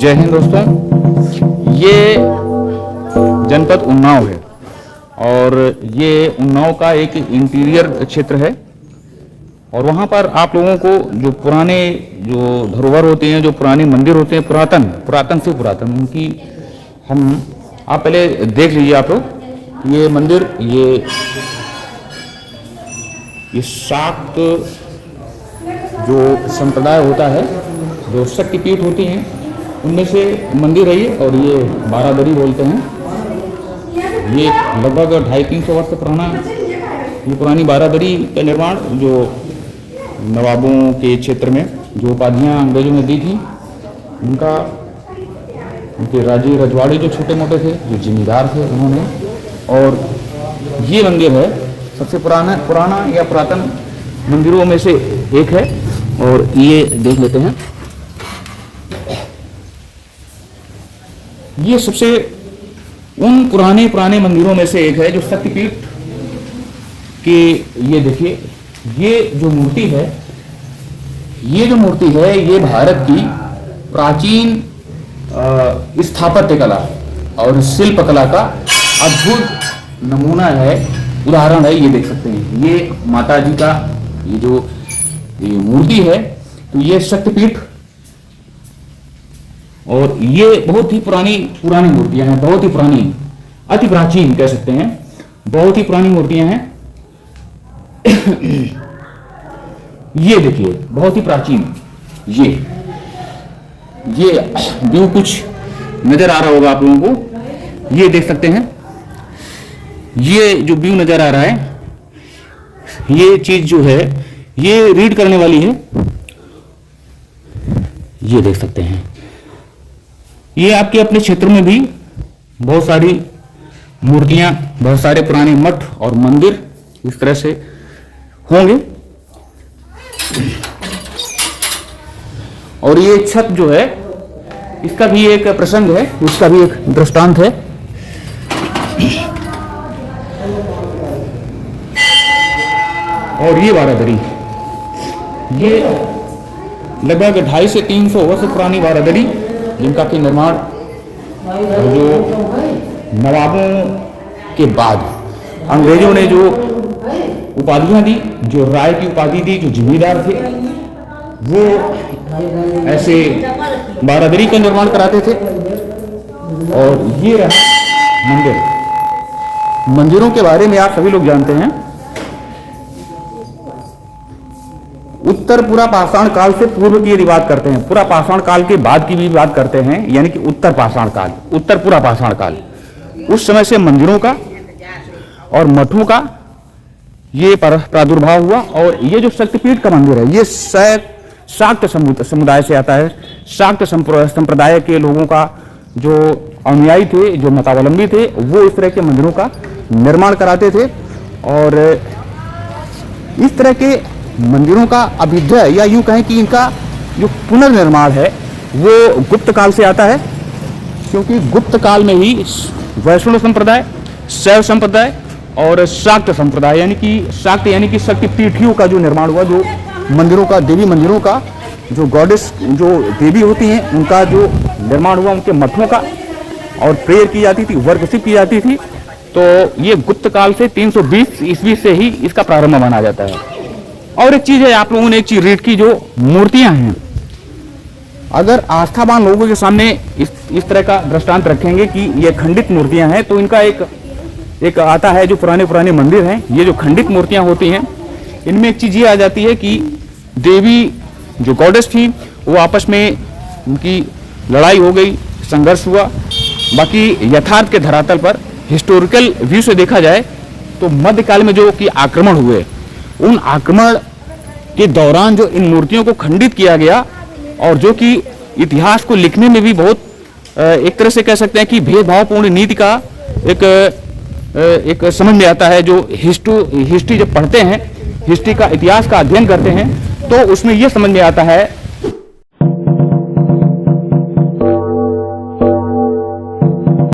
जय हिंद दोस्तों। ये जनपद उन्नाव है और ये उन्नाव का एक इंटीरियर क्षेत्र है और वहाँ पर आप लोगों को जो पुराने जो धरोहर होते हैं, जो पुराने मंदिर होते हैं, पुरातन से पुरातन उनकी आप पहले देख लीजिए आप लोग। ये मंदिर ये शाक्त जो संप्रदाय होता है, जो शक्तिपीठ होती हैं, उनमें से मंदिर है ये। और ये बारादरी बोलते हैं। ये लगभग 250-300 वर्ष पुराना ये पुरानी बारादरी का निर्माण जो नवाबों के क्षेत्र में जो उपाधियाँ अंग्रेजों ने दी थी, उनके राजे रजवाड़े जो छोटे मोटे थे, जो जिम्मेदार थे, उन्होंने। और ये मंदिर है सबसे पुराना या पुरातन मंदिरों में से एक है। और ये देख लेते हैं, ये सबसे उन पुराने मंदिरों में से एक है जो शक्तिपीठ के। ये देखिए, ये जो मूर्ति है, ये भारत की प्राचीन स्थापत्य कला और शिल्प कला का अद्भुत नमूना है, उदाहरण है। ये देख सकते हैं, ये माता जी का ये मूर्ति है। तो ये शक्तिपीठ, और ये बहुत ही पुरानी मूर्तियां हैं, बहुत ही पुरानी, अति प्राचीन कह सकते हैं, बहुत ही पुरानी मूर्तियां हैं। ये देखिए, बहुत ही प्राचीन। ये व्यू कुछ नजर आ रहा होगा आप लोगों को। ये देख सकते हैं, ये जो व्यू नजर आ रहा है, ये चीज जो है ये रीड करने वाली है। ये देख सकते हैं, ये आपके अपने क्षेत्र में भी बहुत सारी मूर्तियां, बहुत सारे पुराने मठ और मंदिर इस तरह से होंगे। और ये छत जो है, इसका भी एक प्रसंग है, इसका भी एक दृष्टांत है। और ये बारादरी, ये लगभग 250 से 300 वर्ष पुरानी बारादरी, जिनका कि निर्माण जो नवाबों के बाद अंग्रेजों ने जो उपाधियां दी, जो राय की उपाधि दी, जो जिम्मेदार थे, वो ऐसे बारादरी का निर्माण कराते थे। और ये रहा मंदिरों के बारे में आप सभी लोग जानते हैं। उत्तर पुरा पाषाण काल से पूर्व की यदि बात करते हैं, पुरा पाषाण काल के बाद की भी बात करते हैं, यानी कि उत्तर पाषाण काल, उत्तर पुरा पाषाण काल, उस समय से मंदिरों का और मठों का ये प्रादुर्भाव हुआ। और ये जो शक्तिपीठ का मंदिर है, ये शाक्त समुदाय से आता है। शाक्त संप्रदाय के लोगों का जो अनुयायी थे, जो मतावलंबी थे, वो इस तरह के मंदिरों का निर्माण कराते थे। और इस तरह के मंदिरों का अभ्युदय, या यूं कहें कि इनका जो पुनर्निर्माण है, वो गुप्त काल से आता है। क्योंकि गुप्त काल में ही वैष्णव संप्रदाय, शैव संप्रदाय और शाक्त संप्रदाय, यानी कि शक्तिपीठियों का जो निर्माण हुआ, जो मंदिरों का, देवी मंदिरों का, जो गॉडेस, जो देवी होती हैं, उनका जो निर्माण हुआ, उनके मठों का, और प्रेयर की जाती थी, वर्शिप की जाती थी। तो ये गुप्त काल से 320 ईस्वी से ही इसका प्रारंभ माना जाता है। और एक चीज है, आप लोगों ने एक चीज रीड की, जो मूर्तियां हैं, अगर आस्थावान लोगों के सामने इस तरह का दृष्टांत रखेंगे कि ये खंडित मूर्तियां हैं, तो इनका एक आता है, जो पुराने मंदिर हैं, ये जो खंडित मूर्तियां होती हैं, इनमें एक चीज ये आ जाती है कि देवी जो गॉडेस थी, वो आपस में उनकी लड़ाई हो गई, संघर्ष हुआ। बाकी यथार्थ के धरातल पर हिस्टोरिकल व्यू से देखा जाए तो मध्यकाल में जो कि आक्रमण हुए, उन आक्रमण के दौरान जो इन मूर्तियों को खंडित किया गया, और जो कि इतिहास को लिखने में भी बहुत एक तरह से कह सकते हैं कि भेदभावपूर्ण नीति का एक समझ में आता है। जो हिस्ट्री जब पढ़ते हैं, हिस्ट्री का, इतिहास का अध्ययन करते हैं, तो उसमें यह समझ में आता है